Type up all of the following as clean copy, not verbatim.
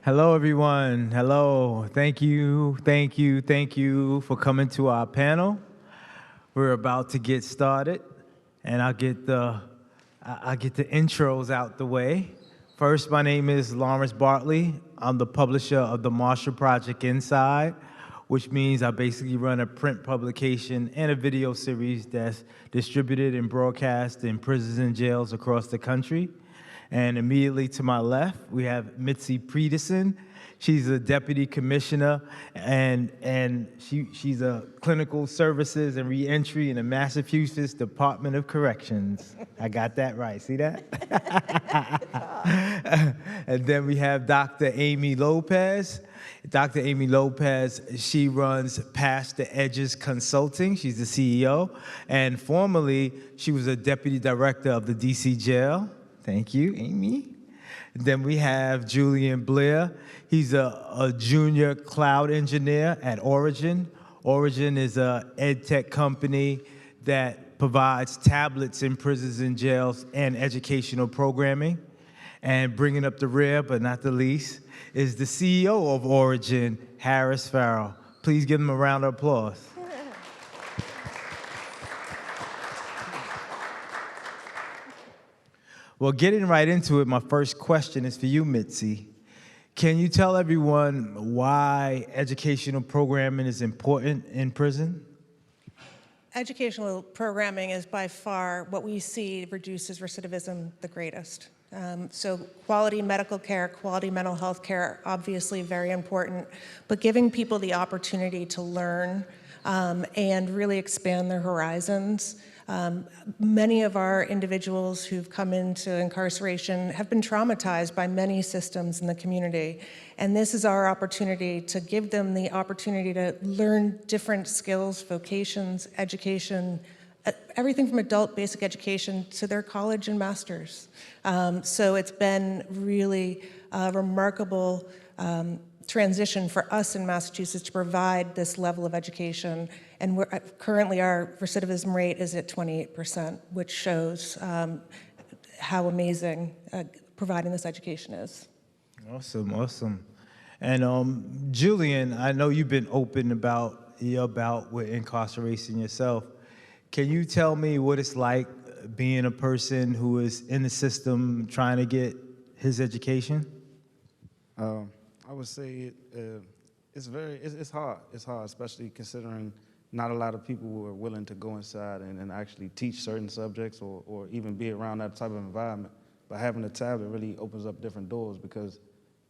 Hello, everyone. Hello. Thank you for coming to our panel. We're about to get started, and I'll get the intros out the way. First, my name is Lawrence Bartley. I'm the publisher of the Marshall Project Inside, which means I basically run a print publication and a video series that's distributed and broadcast in prisons and jails across the country. And immediately to my left, we have Mitzi Peterson. She's a deputy commissioner, and she's a clinical services and reentry in the Massachusetts Department of Corrections. I got that right, see that? And then we have Dr. Amy Lopez. Dr. Amy Lopez, she runs Past the Edges Consulting. She's the CEO, and formerly, she was a deputy director of the DC jail. Thank you, Amy. Then we have Julian Blair. He's a junior cloud engineer at Orijin. Orijin is an ed tech company that provides tablets in prisons and jails and educational programming. And bringing up the rear, but not the least, is the CEO of Orijin, Ferrell. Please give him a round of applause. Well, getting right into it, my first question is for you, Mitzi. Can you tell everyone why educational programming is important in prison? Educational programming is by far what we see reduces recidivism the greatest. So quality medical care, quality mental health care, obviously very important, but giving people the opportunity to learn and really expand their horizons. Many of our individuals who've come into incarceration have been traumatized by many systems in the community. And this is our opportunity to give them the opportunity to learn different skills, vocations, education, everything from adult basic education to their college and master's. So it's been really a remarkable transition for us in Massachusetts to provide this level of education. And currently our recidivism rate is at 28%, which shows how amazing providing this education is. Awesome, awesome. And Julian, I know you've been open about your bout with incarceration yourself. Can you tell me what it's like being a person who is in the system trying to get his education? I would say it's hard. It's hard, especially considering not a lot of people who are willing to go inside and actually teach certain subjects or even be around that type of environment. But having a tablet really opens up different doors because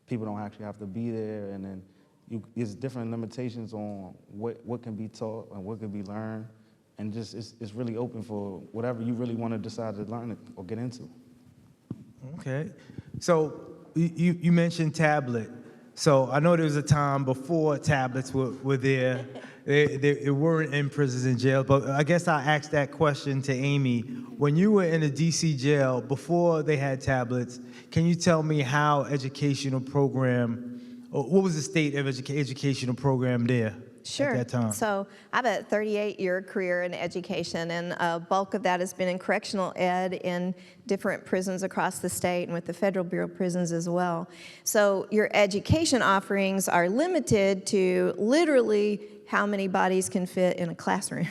people don't actually have to be there, and then there's different limitations on what can be taught and what can be learned, and just it's really open for whatever you really want to decide to learn or get into. Okay, so you mentioned tablet. So I know there was a time before tablets were there. They weren't in prisons and jails, but I guess I'll ask that question to Amy. When you were in a DC jail, before they had tablets, can you tell me how educational program, or what was the state of educational program there? Sure. At that time? So I have a 38-year career in education, and a bulk of that has been in correctional ed in different prisons across the state and with the Federal Bureau of Prisons as well. So your education offerings are limited to literally how many bodies can fit in a classroom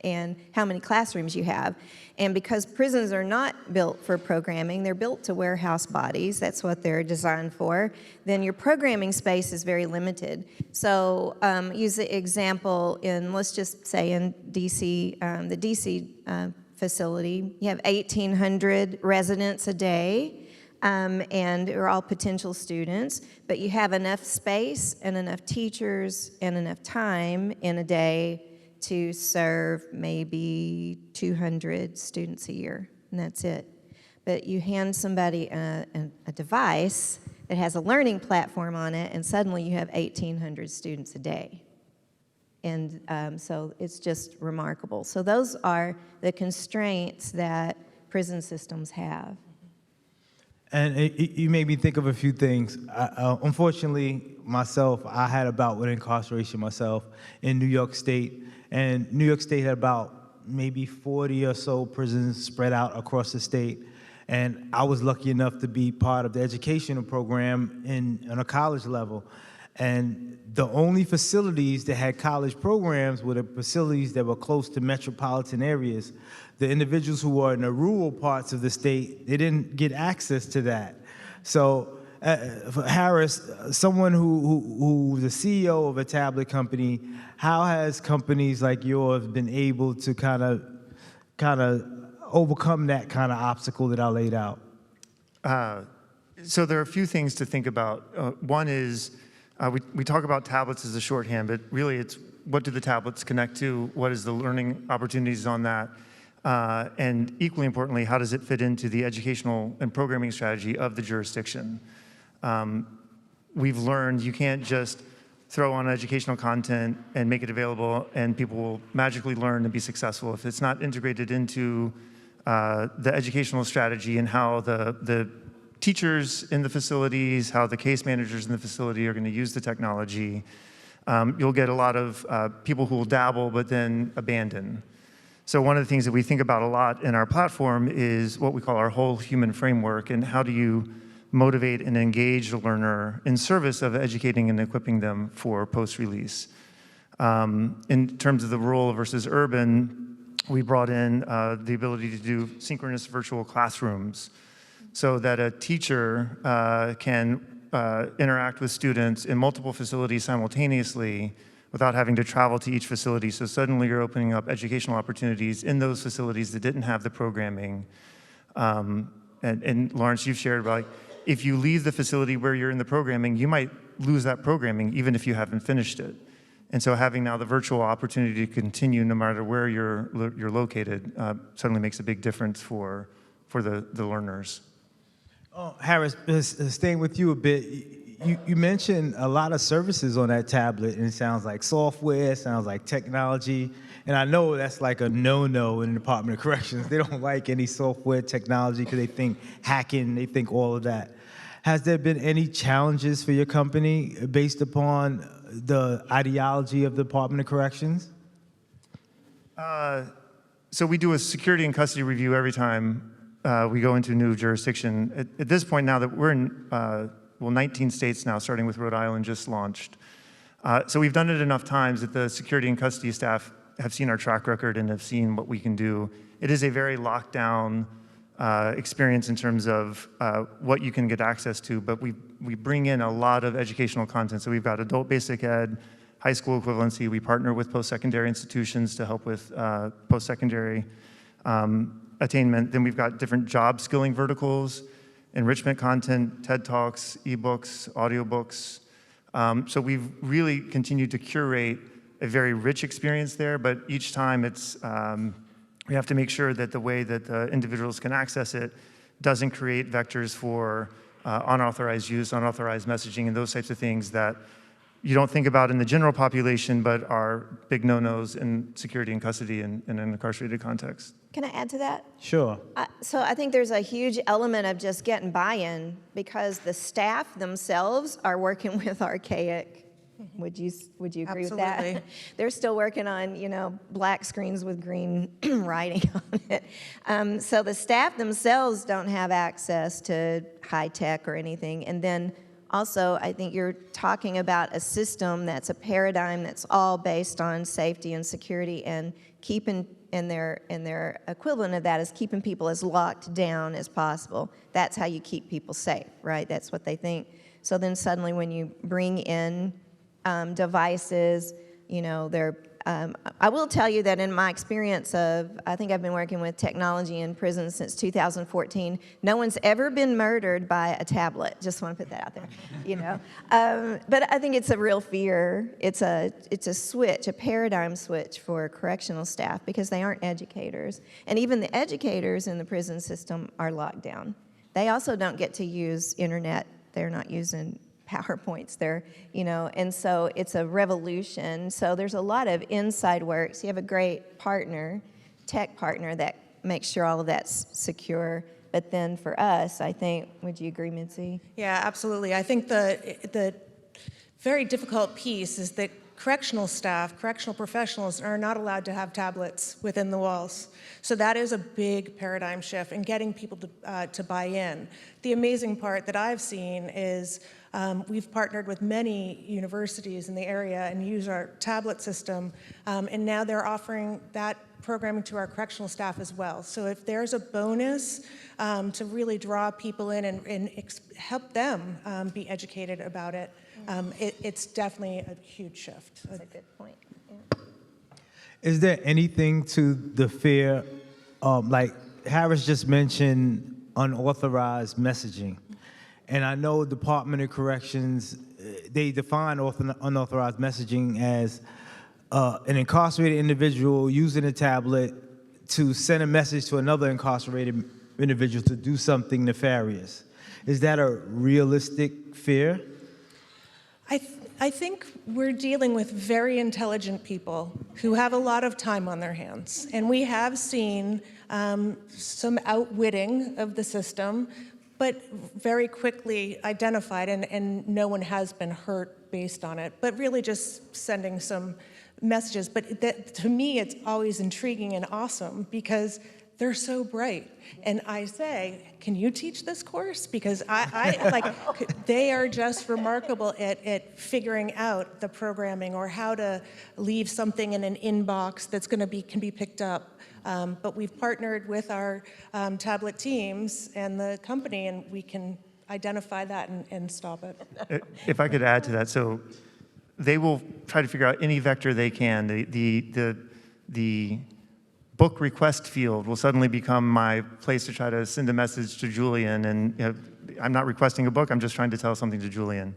and how many classrooms you have. And because prisons are not built for programming, they're built to warehouse bodies, that's what they're designed for, then your programming space is very limited. So use the example in, let's just say in DC, the DC facility, you have 1,800 residents a day, and they're all potential students, but you have enough space and enough teachers and enough time in a day to serve maybe 200 students a year, and that's it. But you hand somebody a device that has a learning platform on it, and suddenly you have 1,800 students a day. And so it's just remarkable. So those are the constraints that prison systems have. And you made me think of a few things. Unfortunately, myself, I had a bout with incarceration myself in New York State. And New York State had about maybe 40 or so prisons spread out across the state. And I was lucky enough to be part of the educational program on a college level. And the only facilities that had college programs were the facilities that were close to metropolitan areas. The individuals who were in the rural parts of the state, they didn't get access to that. So for Harris, someone who's the CEO of a tablet company, how has companies like yours been able to kind of overcome that kind of obstacle that I laid out? So there are a few things to think about. One is, we talk about tablets as a shorthand, but really it's what do the tablets connect to? What is the learning opportunities on that? And equally importantly, how does it fit into the educational and programming strategy of the jurisdiction? We've learned you can't just throw on educational content and make it available and people will magically learn and be successful if it's not integrated into the educational strategy and how the teachers in the facilities, how the case managers in the facility are going to use the technology. You'll get a lot of people who will dabble but then abandon. So one of the things that we think about a lot in our platform is what we call our whole human framework, and how do you motivate and engage the learner in service of educating and equipping them for post-release. In terms of the rural versus urban, we brought in the ability to do synchronous virtual classrooms so that a teacher can interact with students in multiple facilities simultaneously without having to travel to each facility. So suddenly you're opening up educational opportunities in those facilities that didn't have the programming. And Lawrence, you've shared about, like, if you leave the facility where you're in the programming, you might lose that programming even if you haven't finished it. And so having now the virtual opportunity to continue no matter where you're located suddenly makes a big difference for the learners. Oh, Harris, staying with you a bit, you mentioned a lot of services on that tablet, and it sounds like software, sounds like technology, and I know that's like a no-no in the Department of Corrections. They don't like any software technology because they think hacking, they think all of that. Has there been any challenges for your company based upon the ideology of the Department of Corrections? So we do a security and custody review every time we go into a new jurisdiction. At this point now that we're in 19 states now, starting with Rhode Island just launched. So we've done it enough times that the security and custody staff have seen our track record and have seen what we can do. It is a very locked down experience in terms of what you can get access to, but we bring in a lot of educational content. So we've got adult basic ed, high school equivalency. We partner with post-secondary institutions to help with post-secondary attainment. Then we've got different job skilling verticals, enrichment content, TED Talks, ebooks, audiobooks. So we've really continued to curate a very rich experience there, but each time it's, we have to make sure that the way that the individuals can access it doesn't create vectors for unauthorized use, unauthorized messaging, and those types of things that you don't think about in the general population, but are big no-nos in security and custody in an incarcerated context. Can I add to that? Sure. So I think there's a huge element of just getting buy-in because the staff themselves are working with archaic. Would you agree Absolutely. with that? They're still working on, black screens with green writing on it. So the staff themselves don't have access to high tech or anything. And then also, I think you're talking about a system that's a paradigm that's all based on safety and security, and keeping, and their equivalent of that is keeping people as locked down as possible. That's how you keep people safe, right? That's what they think. So then suddenly when you bring in devices, I will tell you that in my experience I think I've been working with technology in prisons since 2014, no one's ever been murdered by a tablet. Just want to put that out there, But I think it's a real fear. It's a switch, a paradigm switch for correctional staff because they aren't educators. And even the educators in the prison system are locked down. They also don't get to use internet. They're not using PowerPoints there, and so it's a revolution. So there's a lot of inside work. So you have a great partner, tech partner, that makes sure all of that's secure. But then for us, I think, would you agree, Mitzi? Yeah, absolutely. I think the very difficult piece is that correctional staff, correctional professionals are not allowed to have tablets within the walls. So that is a big paradigm shift in getting people to buy in. The amazing part that I've seen is we've partnered with many universities in the area and use our tablet system, and now they're offering that programming to our correctional staff as well. So if there's a bonus to really draw people in and help them be educated about it, it's definitely a huge shift. That's a good point. Yeah. Is there anything to the fear, like Harris just mentioned, unauthorized messaging? And I know Department of Corrections, they define unauthorized messaging as an incarcerated individual using a tablet to send a message to another incarcerated individual to do something nefarious. Is that a realistic fear? I think we're dealing with very intelligent people who have a lot of time on their hands. And we have seen some outwitting of the system, but very quickly identified, and no one has been hurt based on it, but really just sending some messages. But that, to me, it's always intriguing and awesome because they're so bright. And I say, can you teach this course? Because I like, they are just remarkable at figuring out the programming or how to leave something in an inbox that's can be picked up. But we've partnered with our tablet teams and the company, and we can identify that and stop it. If I could add to that, so they will try to figure out any vector they can. The book request field will suddenly become my place to try to send a message to Julian, and I'm not requesting a book, I'm just trying to tell something to Julian.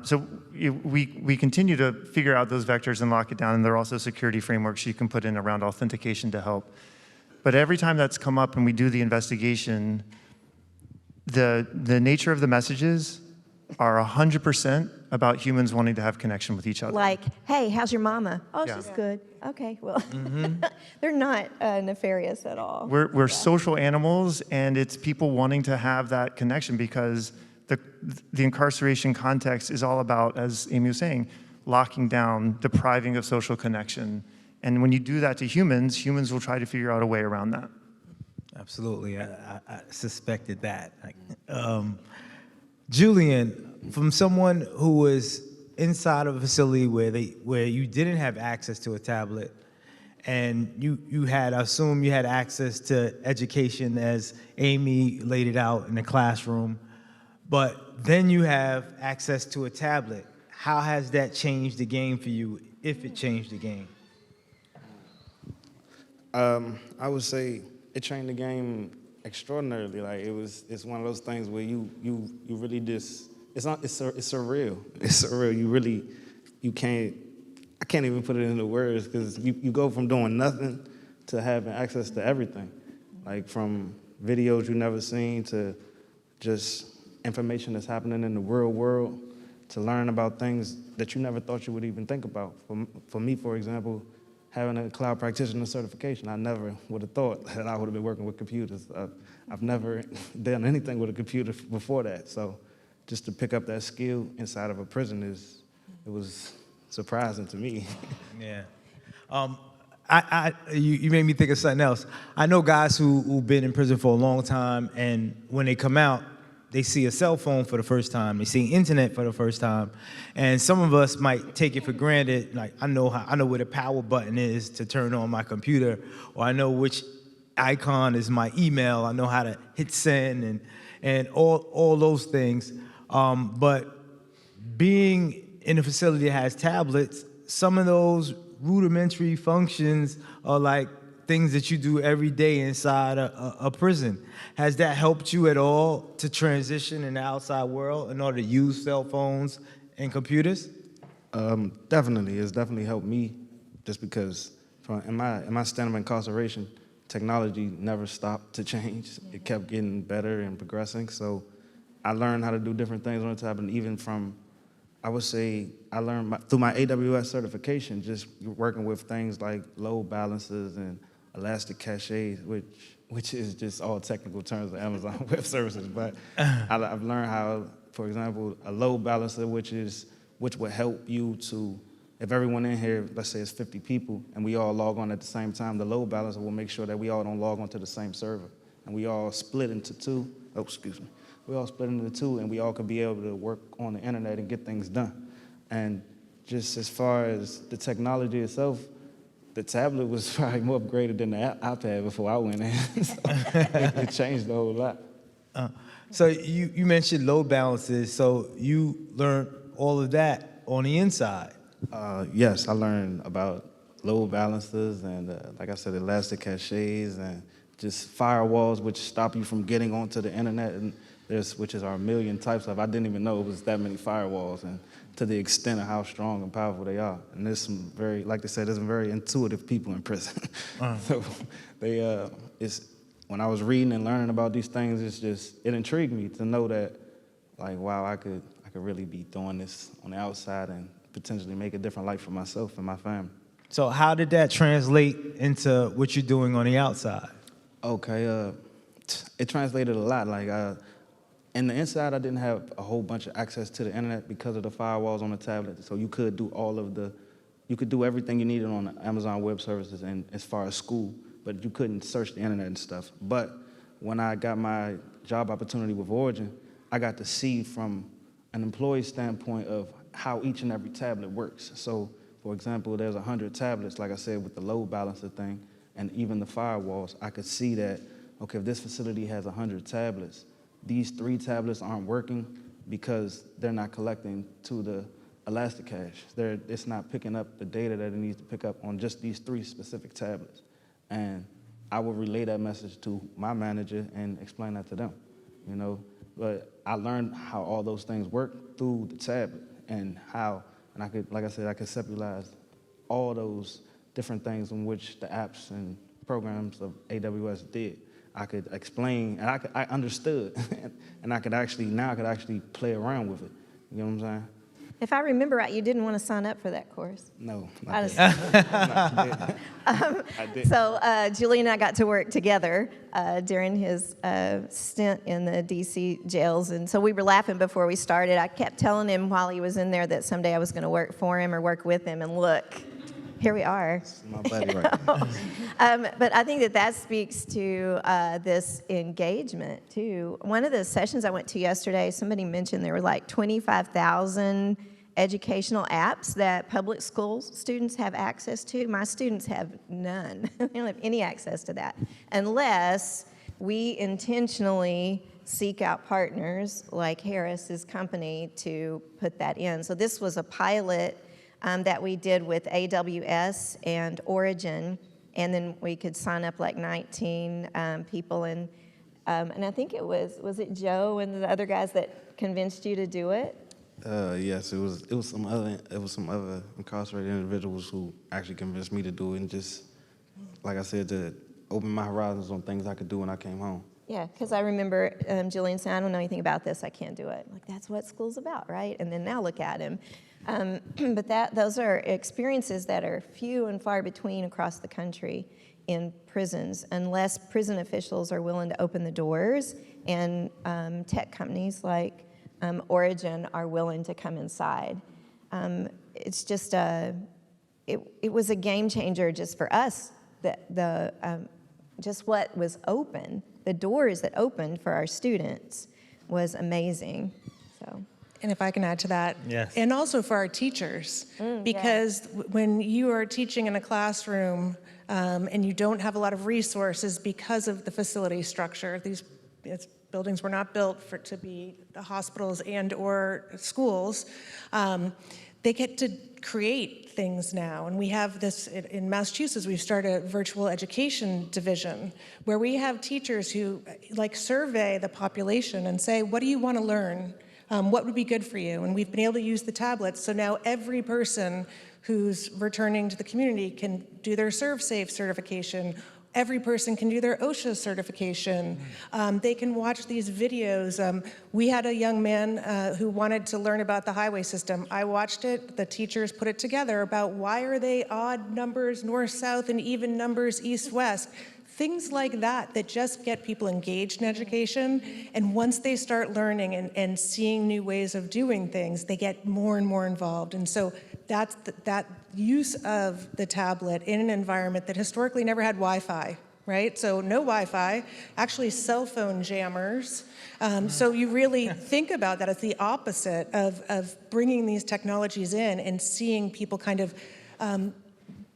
So we continue to figure out those vectors and lock it down, and there are also security frameworks you can put in around authentication to help. But every time that's come up and we do the investigation, the nature of the messages are 100% about humans wanting to have connection with each other. Like, hey, how's your mama? Oh, Yeah. she's good. Okay, well, they're not nefarious at all. We're social animals, and it's people wanting to have that connection because the incarceration context is all about, as Amy was saying, locking down, depriving of social connection. And when you do that to humans, humans will try to figure out a way around that. Absolutely, I suspected that. Julian, from someone who was inside of a facility where you didn't have access to a tablet, and you had, I assume you had access to education as Amy laid it out in the classroom, but then you have access to a tablet. How has that changed the game for you, if it changed the game? I would say it changed the game extraordinarily. Like it's one of those things where you really just, it's surreal. It's surreal. I can't even put it into words because you go from doing nothing to having access to everything. Like from videos you've never seen to just information that's happening in the real world, to learn about things that you never thought you would even think about. For me, for example, having a cloud practitioner certification, I never would have thought that I would have been working with computers. I've never done anything with a computer before that. So just to pick up that skill inside of a prison it was surprising to me. Yeah. You made me think of something else. I know guys who've been in prison for a long time, and when they come out, they see a cell phone for the first time. They see internet for the first time. And some of us might take it for granted. Like, I know where the power button is to turn on my computer, or I know which icon is my email. I know how to hit send and all those things. But being in a facility that has tablets, some of those rudimentary functions are like things that you do every day inside a prison. Has that helped you at all to transition in the outside world in order to use cell phones and computers? Definitely, it's definitely helped me, just because in my stand of incarceration, technology never stopped to change. It kept getting better and progressing. So I learned how to do different things on the tablet, and even from, I would say, I learned through my AWS certification, just working with things like load balancers and elastic caches, which is just all technical terms of Amazon Web Services. But I've learned how, for example, a load balancer, which would help you to if everyone in here, let's say it's 50 people, and we all log on at the same time, the load balancer will make sure that we all don't log on to the same server. And we all split into two. Oh, excuse me. We all split into two, and we all could be able to work on the internet and get things done. And just as far as the technology itself, the tablet was probably more upgraded than the iPad before I went in. So it changed a whole lot. So you mentioned load balances, so you learned all of that on the inside. Yes, I learned about load balancers and, like I said, elastic caches and just firewalls, which stop you from getting onto the internet. And there's switches are a million types of. I didn't even know it was that many firewalls, and to the extent of how strong and powerful they are. And there's some very, like they said, there's some very intuitive people in prison. So they, when I was reading and learning about these things, it intrigued me to know that, like, wow, I could really be doing this on the outside and potentially make a different life for myself and my family. So how did that translate into what you're doing on the outside? Okay, it translated a lot. Like, in the inside, I didn't have a whole bunch of access to the internet because of the firewalls on the tablet. So you could do you could do everything you needed on Amazon Web Services and as far as school, but you couldn't search the internet and stuff. But when I got my job opportunity with Orijin, I got to see from an employee standpoint of how each and every tablet works. So, for example, there's 100 tablets, like I said, with the load balancer thing, and even the firewalls. I could see that, okay, if this facility has 100 tablets, these 3 tablets aren't working because they're not collecting to the elastic cache. It's not picking up the data that it needs to pick up on just these 3 specific tablets. And I would relay that message to my manager and explain that to them, you know. But I learned how all those things work through the tablet and I could, like I said, I could conceptualize all those different things in which the apps and programs of AWS did. I could explain, and I understood, and I could actually play around with it. You know what I'm saying? If I remember right, you didn't want to sign up for that course. No, I I just- didn't. I didn't. So Julian and I got to work together during his stint in the DC jails, and so we were laughing before we started. I kept telling him while he was in there that someday I was going to work for him or work with him, and look, here we are. My buddy right now. But I think that speaks to this engagement, too. One of the sessions I went to yesterday, somebody mentioned there were like 25,000 educational apps that public school students have access to. My students have none. They don't have any access to that unless we intentionally seek out partners like Harris's company to put that in. So this was a pilot that we did with AWS and Orijin, and then we could sign up like 19 people, and I think it was it Joe and the other guys that convinced you to do it? Yes, it was some other incarcerated individuals who actually convinced me to do it, and just, like I said, to open my horizons on things I could do when I came home. Yeah, because I remember Julian saying, I don't know anything about this, I can't do it. Like, that's what school's about, right? And then now look at him. But those are experiences that are few and far between across the country in prisons, unless prison officials are willing to open the doors and tech companies like Orijin are willing to come inside. It's just it was a game changer just for us, just what was open, the doors that opened for our students was amazing, so. And if I can add to that, Yes. and also for our teachers, because when you are teaching in a classroom and you don't have a lot of resources because of the facility structure, these buildings were not built to be hospitals and or schools, they get to create things now. And we have this, in Massachusetts, we've started a virtual education division where we have teachers who survey the population and say, what do you want to learn? What would be good for you? And we've been able to use the tablets, so now every person who's returning to the community can do their ServSafe certification. Every person can do their OSHA certification. They can watch these videos. We had a young man who wanted to learn about the highway system. I watched it. The teachers put it together about why are they odd numbers north-south and even numbers east-west. Things like that just get people engaged in education, and once they start learning and seeing new ways of doing things, they get more and more involved. And so that use of the tablet in an environment that historically never had Wi-Fi, right? So no Wi-Fi, actually cell phone jammers. So you really think about that as the opposite of bringing these technologies in and seeing people kind of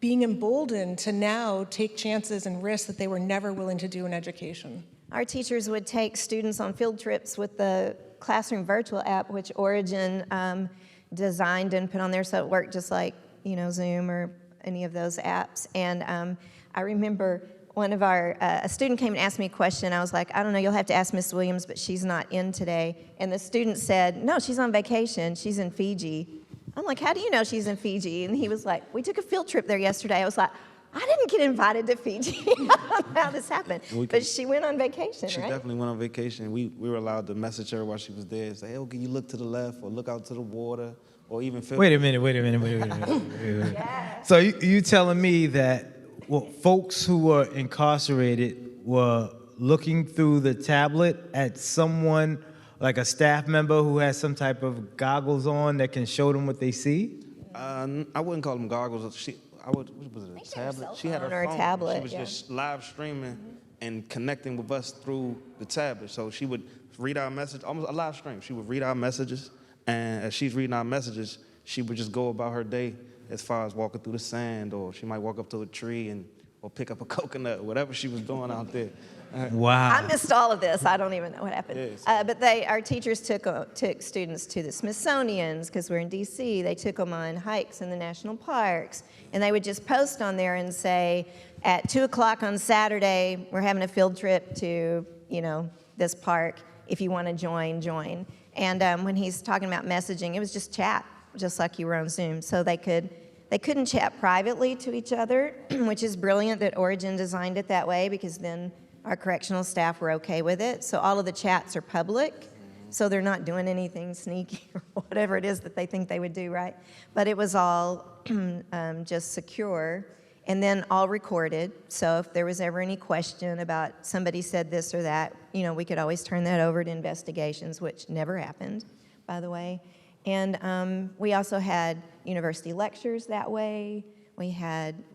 being emboldened to now take chances and risks that they were never willing to do in education. Our teachers would take students on field trips with the classroom virtual app, which Orijin designed and put on there, so it worked just like, you know, Zoom or any of those apps. And I remember one of our, a student came and asked me a question. I was like, I don't know, you'll have to ask Miss Williams, but she's not in today. And the student said, no, she's on vacation. She's in Fiji. I'm like, how do you know she's in Fiji? And he was like, we took a field trip there yesterday. I was like, I didn't get invited to Fiji. I don't know how this happened. But she went on vacation, She right? definitely went on vacation. We were allowed to message her while she was there, say, hey, can you look to the left or look out to the water or even feel. Wait a minute. So you telling me that folks who were incarcerated were looking through the tablet at someone, like a staff member who has some type of goggles on that can show them what they see? I wouldn't call them goggles. Was it a tablet? cell She had her phone or a phone. tablet, She was yeah. just live streaming and connecting with us through the tablet. So she would read our message, almost a live stream. She would read our messages, and as she's reading our messages, she would just go about her day as far as walking through the sand, or she might walk up to a tree or pick up a coconut, whatever she was doing out there. Wow. I missed all of this. I don't even know what happened. Yes. But our teachers took students to the Smithsonian's because we're in D.C. They took them on hikes in the national parks. And they would just post on there and say, at 2 o'clock on Saturday, we're having a field trip to, you know, this park. If you want to join, join. And when he's talking about messaging, it was just chat, just like you were on Zoom. So they couldn't chat privately to each other, which is brilliant that Orijin designed it that way, because then our correctional staff were okay with it. So all of the chats are public, so they're not doing anything sneaky or whatever it is that they think they would do, right? But it was all just secure, and then all recorded. So if there was ever any question about somebody said this or that, you know, we could always turn that over to investigations, which never happened, by the way. And we also had university lectures that way.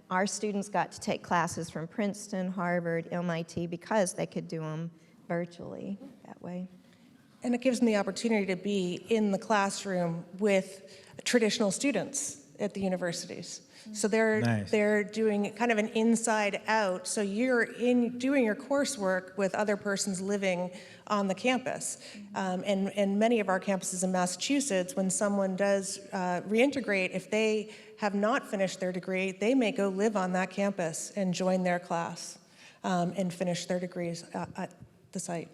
Our students got to take classes from Princeton, Harvard, MIT, because they could do them virtually that way. And it gives them the opportunity to be in the classroom with traditional students at the universities. So they're doing kind of an inside out. So you're doing your coursework with other persons living on the campus. And many of our campuses in Massachusetts, when someone does reintegrate, if they have not finished their degree, they may go live on that campus and join their class and finish their degrees at the site.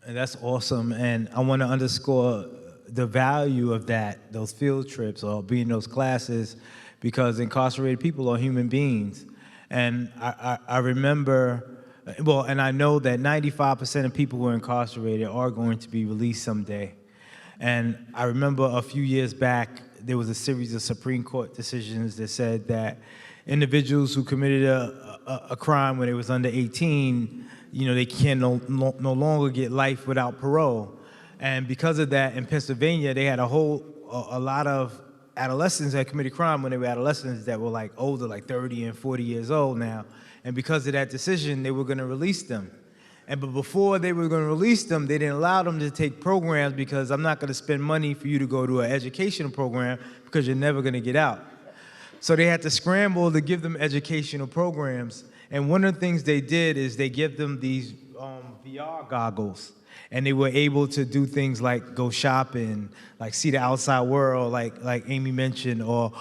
And that's awesome, and I want to underscore the value of those field trips or being in those classes, because incarcerated people are human beings. And I remember, well, and I know that 95% of people who are incarcerated are going to be released someday. And I remember a few years back, there was a series of Supreme Court decisions that said that individuals who committed a crime when they was under 18, you know, they can no longer get life without parole. And because of that, in Pennsylvania, they had a lot of adolescents that committed crime when they were adolescents that were like older, like 30 and 40 years old now. And because of that decision, they were going to release them. But before they were going to release them, they didn't allow them to take programs, because I'm not going to spend money for you to go to an educational program because you're never going to get out. So they had to scramble to give them educational programs. And one of the things they did is they give them these VR goggles. And they were able to do things like go shopping, like see the outside world, like Amy mentioned, or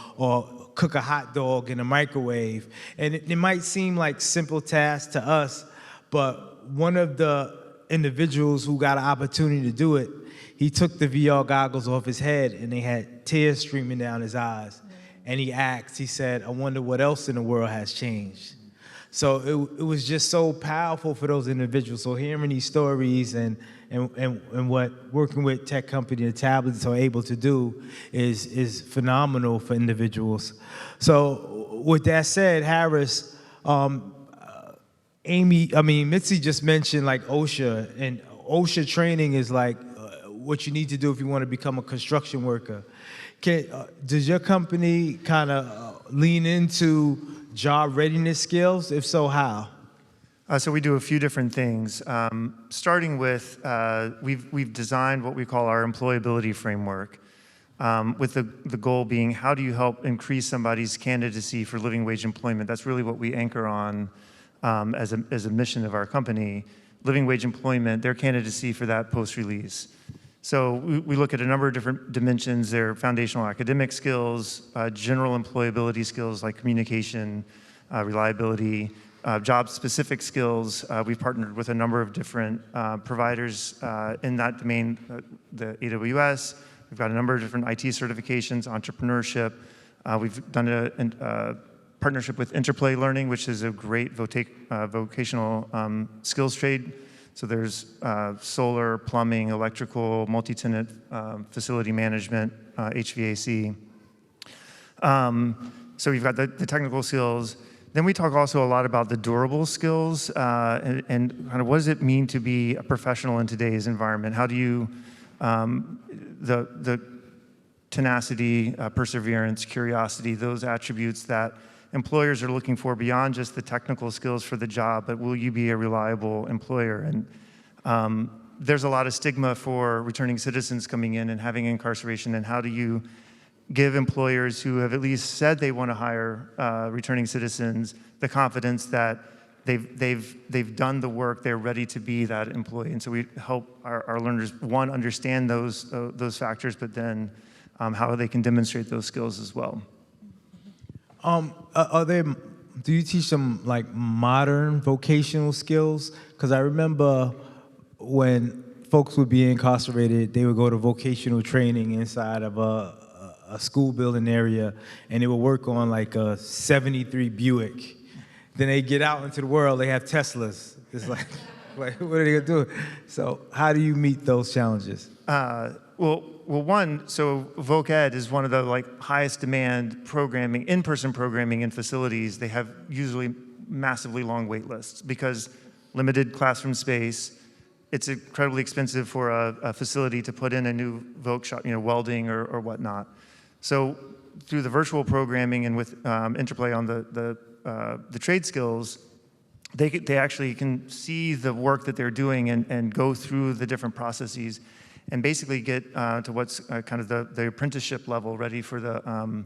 cook a hot dog in a microwave. And it might seem like simple tasks to us, but one of the individuals who got an opportunity to do it, he took the VR goggles off his head and they had tears streaming down his eyes. And he said, I wonder what else in the world has changed. So it was just so powerful for those individuals. So hearing these stories and what working with tech company and tablets are able to do is phenomenal for individuals. So with that said, Harris, Mitzi just mentioned like OSHA, and OSHA training is like what you need to do if you want to become a construction worker. Does your company kind of lean into job readiness skills? If so, how? So we do a few different things. Starting with, we've designed what we call our employability framework, with the goal being, how do you help increase somebody's candidacy for living wage employment? That's really what we anchor on as a mission of our company. Living wage employment, their candidacy for that post-release. So we look at a number of different dimensions. Their foundational academic skills, general employability skills like communication, reliability, job-specific skills. We've partnered with a number of different providers in that domain, the AWS. We've got a number of different IT certifications, entrepreneurship. We've done a partnership with Interplay Learning, which is a great vocational skills trade. So there's solar, plumbing, electrical, multi-tenant facility management, HVAC. So we've got the technical skills. Then we talk also a lot about the durable skills and kind of what does it mean to be a professional in today's environment? How do you, the tenacity, perseverance, curiosity, those attributes that employers are looking for beyond just the technical skills for the job, but will you be a reliable employer? And there's a lot of stigma for returning citizens coming in and having incarceration, and how do you give employers who have at least said they want to hire returning citizens the confidence that they've done the work, they're ready to be that employee. And so we help our learners, one, understand those factors, but then how they can demonstrate those skills as well. Do you teach them like modern vocational skills? Because I remember when folks would be incarcerated, they would go to vocational training inside of a school building area, and they would work on like a '73 Buick. Then they get out into the world, they have Teslas. It's like what are they gonna do? So how do you meet those challenges? Well, one, so Voc Ed is one of the highest demand programming, in-person programming in facilities. They have usually massively long wait lists because limited classroom space. It's incredibly expensive for a facility to put in a new Voc shop, welding or whatnot. So through the virtual programming and with Interplay on the trade skills, they actually can see the work that they're doing and go through the different processes and basically get to what's kind of the apprenticeship level, ready for the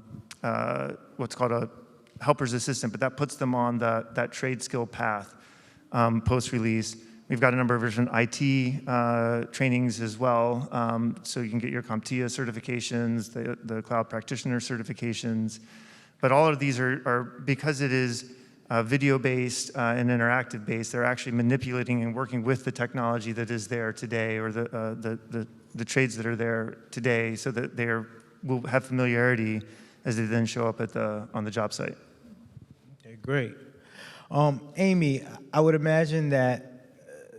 what's called a helper's assistant, but that puts them on that trade skill path post-release. We've got a number of different IT trainings as well, so you can get your CompTIA certifications, the cloud practitioner certifications, but all of these are because it is video-based and interactive-based, they're actually manipulating and working with the technology that is there today, or the trades that are there today, so that they will have familiarity as they then show up on the job site. Okay, great. Amy, I would imagine that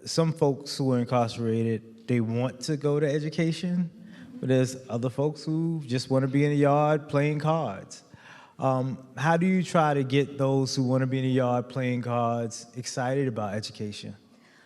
some folks who are incarcerated, they want to go to education, but there's other folks who just want to be in the yard playing cards. How do you try to get those who want to be in the yard playing cards excited about education?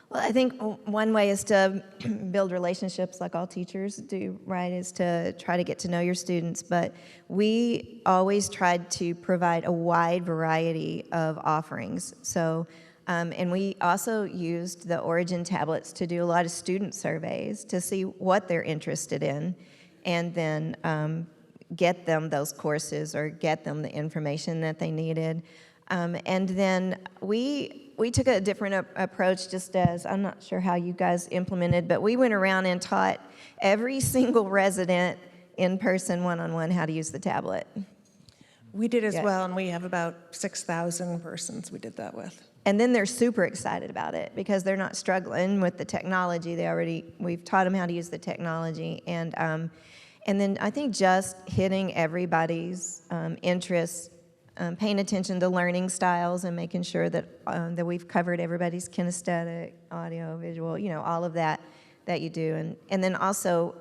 Well, I think one way is to build relationships like all teachers do, right, is to try to get to know your students. But we always tried to provide a wide variety of offerings. So, and we also used the Orijin tablets to do a lot of student surveys to see what they're interested in, and then get them those courses or get them the information that they needed. And then we took a different approach, just as, I'm not sure how you guys implemented, but we went around and taught every single resident in person, one-on-one, how to use the tablet. We did as Yeah. well, and we have about 6,000 persons we did that with. And then they're super excited about it because they're not struggling with the technology. We've taught them how to use the technology. And then I think just hitting everybody's interests, paying attention to learning styles and making sure that we've covered everybody's kinesthetic, audio, visual, all of that you do. And then also,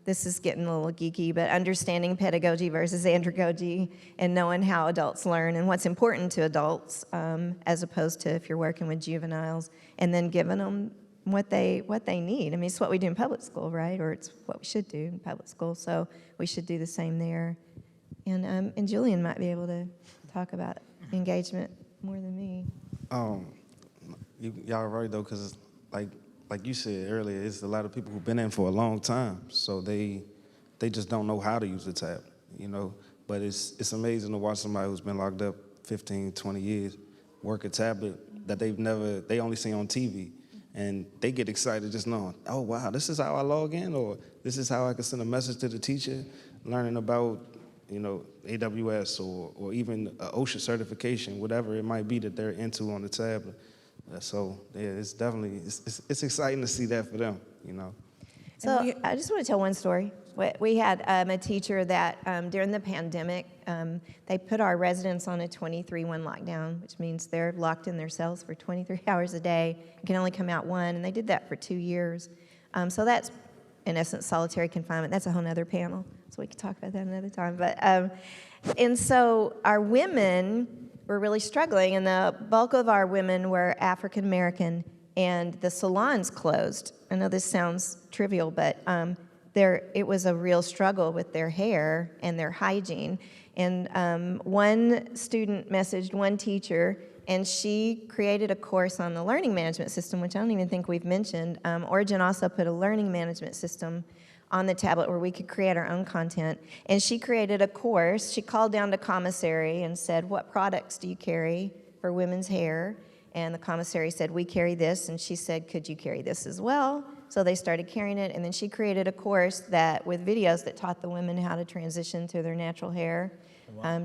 this is getting a little geeky, but understanding pedagogy versus andragogy and knowing how adults learn and what's important to adults as opposed to if you're working with juveniles, and then giving them what they need. I mean, it's what we do in public school, right? Or it's what we should do in public school. So we should do the same there. And Julian might be able to talk about engagement more than me. Y'all right though, because like you said earlier, it's a lot of people who've been in for a long time, so they just don't know how to use the tablet, you know. But it's amazing to watch somebody who's been locked up 15, 20 years work a tablet that they only see on TV, and they get excited just knowing, oh wow, this is how I log in, or this is how I can send a message to the teacher, learning about, you know, AWS or even OSHA certification, whatever it might be that they're into on the tablet. So yeah, it's definitely it's exciting to see that for them, you know. So I just want to tell one story. We had a teacher that during the pandemic, they put our residents on a 23-1 lockdown, which means they're locked in their cells for 23 hours a day and can only come out one, and they did that for 2 years. So that's, in essence, solitary confinement. That's a whole other panel, so we can talk about that another time. But and so our women were really struggling, and the bulk of our women were African American, and the salons closed. I know this sounds trivial, but it was a real struggle with their hair and their hygiene. And one student messaged one teacher, and she created a course on the learning management system, which I don't even think we've mentioned. Orijin also put a learning management system on the tablet where we could create our own content. And she created a course. She called down to commissary and said, what products do you carry for women's hair? And the commissary said, we carry this. And she said, could you carry this as well? So they started carrying it. And then she created a course with videos that taught the women how to transition to their natural hair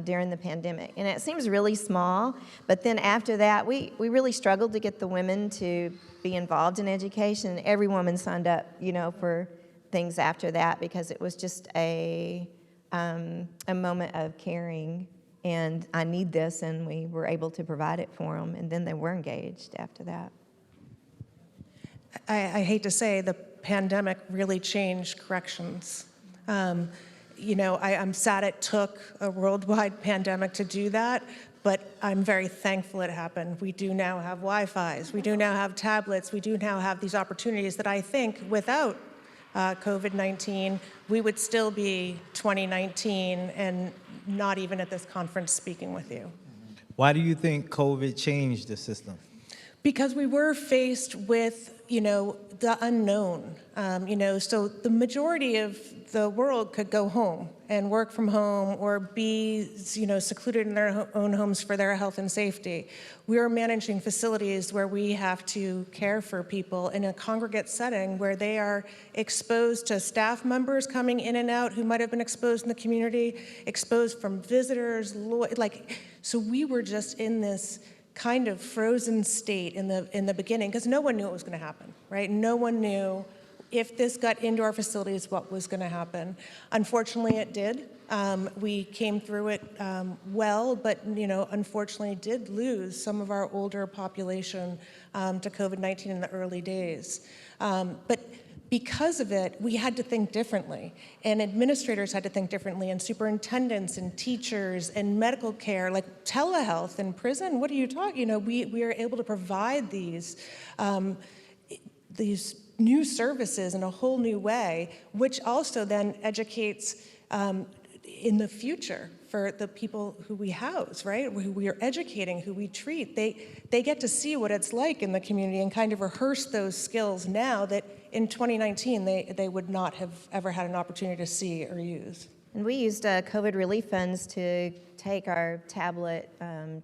during the pandemic. And it seems really small, but then after that, we really struggled to get the women to be involved in education. Every woman signed up, you know, for things after that because it was just a moment of caring. And I need this, and we were able to provide it for them, and then they were engaged after that. I hate to say, the pandemic really changed corrections. You know, I'm sad it took a worldwide pandemic to do that, but I'm very thankful it happened. We do now have Wi-Fi's, we do now have tablets, we do now have these opportunities that I think without COVID-19, we would still be 2019 and not even at this conference speaking with you. Why do you think COVID changed the system? Because we were faced with, you know, the unknown. You know, so the majority of the world could go home and work from home or be, you know, secluded in their own homes for their health and safety. We are managing facilities where we have to care for people in a congregate setting where they are exposed to staff members coming in and out who might have been exposed in the community, exposed from visitors, so we were just in this kind of frozen state in the beginning because no one knew what was going to happen, right? No one knew if this got into our facilities what was going to happen. Unfortunately, it did. We came through it well, but you know, unfortunately, did lose some of our older population to COVID-19 in the early days. But because of it, we had to think differently, and administrators had to think differently, and superintendents and teachers and medical care, like telehealth in prison. What are you talking? You know, we are able to provide these new services in a whole new way, which also then educates in the future for the people who we house, right? Who we are educating, who we treat. They get to see what it's like in the community and kind of rehearse those skills now that in 2019 they would not have ever had an opportunity to see or use. And we used COVID relief funds to take our tablet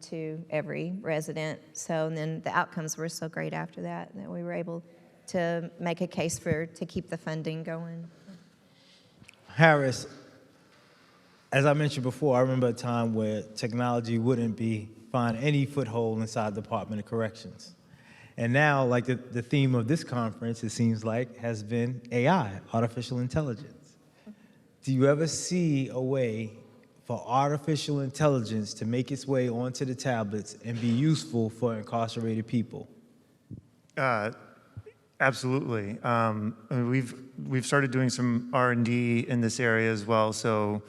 to every resident. So and then the outcomes were so great after that we were able to make a case to keep the funding going. Harris, as I mentioned before, I remember a time where technology wouldn't find any foothold inside the Department of Corrections. And now, like the theme of this conference, it seems like, has been AI, artificial intelligence. Do you ever see a way for artificial intelligence to make its way onto the tablets and be useful for incarcerated people? Absolutely. We've started doing some R&D in this area as well. So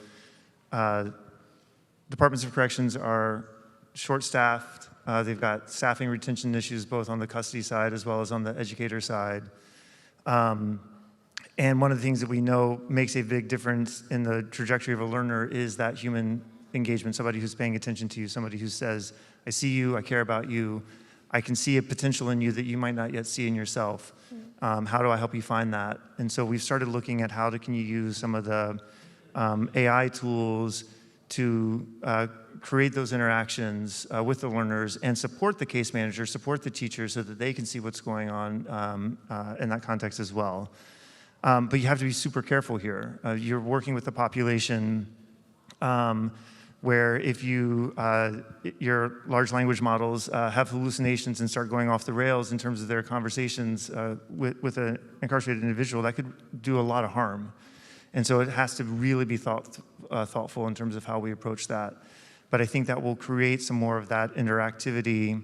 departments of corrections are short-staffed. They've got staffing retention issues both on the custody side as well as on the educator side. And one of the things that we know makes a big difference in the trajectory of a learner is that human engagement, somebody who's paying attention to you, somebody who says, I see you, I care about you, I can see a potential in you that you might not yet see in yourself. How do I help you find that? And so we've started looking at can you use some of the AI tools to create those interactions with the learners and support the case manager, support the teacher so that they can see what's going on in that context as well. But you have to be super careful here. You're working with the population where if your large language models have hallucinations and start going off the rails in terms of their conversations with an incarcerated individual, that could do a lot of harm. And so it has to really be thoughtful in terms of how we approach that. But I think that will create some more of that interactivity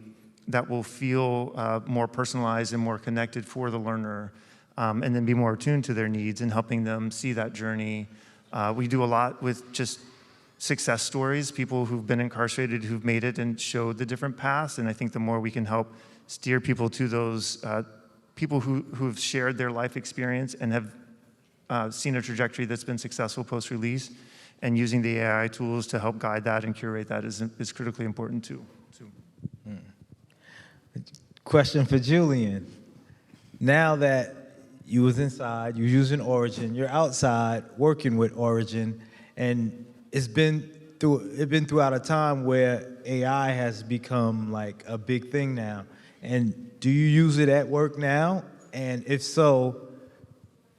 that will feel more personalized and more connected for the learner, and then be more attuned to their needs and helping them see that journey. We do a lot with just success stories, people who've been incarcerated, who've made it and showed the different paths. And I think the more we can help steer people to those people who've shared their life experience and have seen a trajectory that's been successful post-release, and using the AI tools to help guide that and curate that is critically important too. Question for Julian. Now that you was inside, you're using Orijin, you're outside working with Orijin, and it's been throughout a time where AI has become like a big thing now. And do you use it at work now? And if so,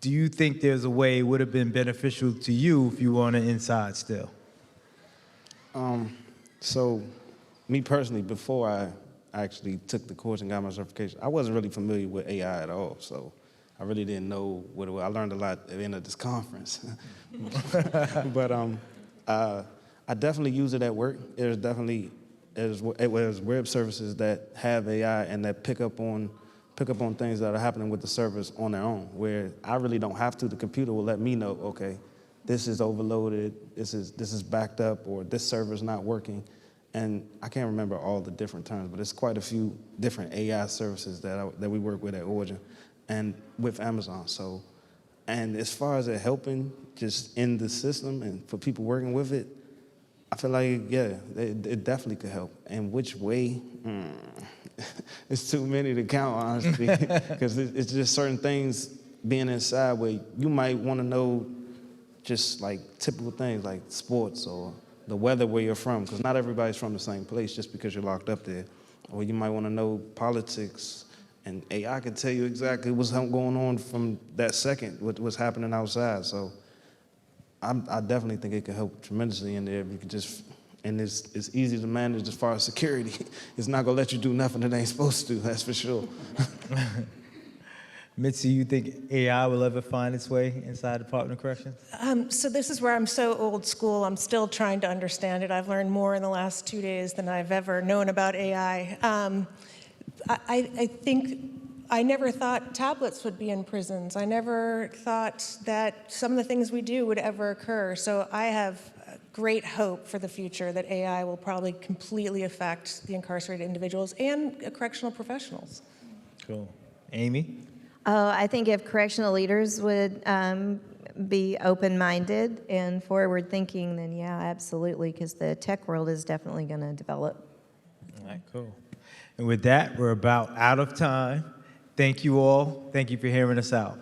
do you think there's a way it would have been beneficial to you if you were on the inside still? So, me personally, before I actually took the course and got my certification, I wasn't really familiar with AI at all. So, I really didn't know what it was. I learned a lot at the end of this conference. But I definitely use it at work. There's web services that have AI and that pick up on things that are happening with the servers on their own, where I really don't have to. The computer will let me know, okay, this is overloaded, this is backed up, or this server's not working. And I can't remember all the different terms, but it's quite a few different AI services that we work with at Orijin and with Amazon. So, and as far as it helping just in the system and for people working with it, I feel like, yeah, it definitely could help. And which way? It's too many to count, honestly, because it's just certain things being inside where you might want to know just like typical things like sports or the weather where you're from, because not everybody's from the same place just because you're locked up there. Or you might want to know politics, and AI can tell you exactly what's going on from that second, what's happening outside. So I definitely think it could help tremendously in there. You can just, and it's easy to manage as far as security. It's not gonna let you do nothing it ain't supposed to, that's for sure. Mitzi, you think AI will ever find its way inside the Department of Corrections? So this is where I'm so old school. I'm still trying to understand it. I've learned more in the last 2 days than I've ever known about AI. I think I never thought tablets would be in prisons. I never thought that some of the things we do would ever occur. So I have great hope for the future that AI will probably completely affect the incarcerated individuals and correctional professionals. Cool. Amy? I think if correctional leaders would be open-minded and forward-thinking, then yeah, absolutely, because the tech world is definitely going to develop. All right, cool. And with that, we're about out of time. Thank you all. Thank you for hearing us out.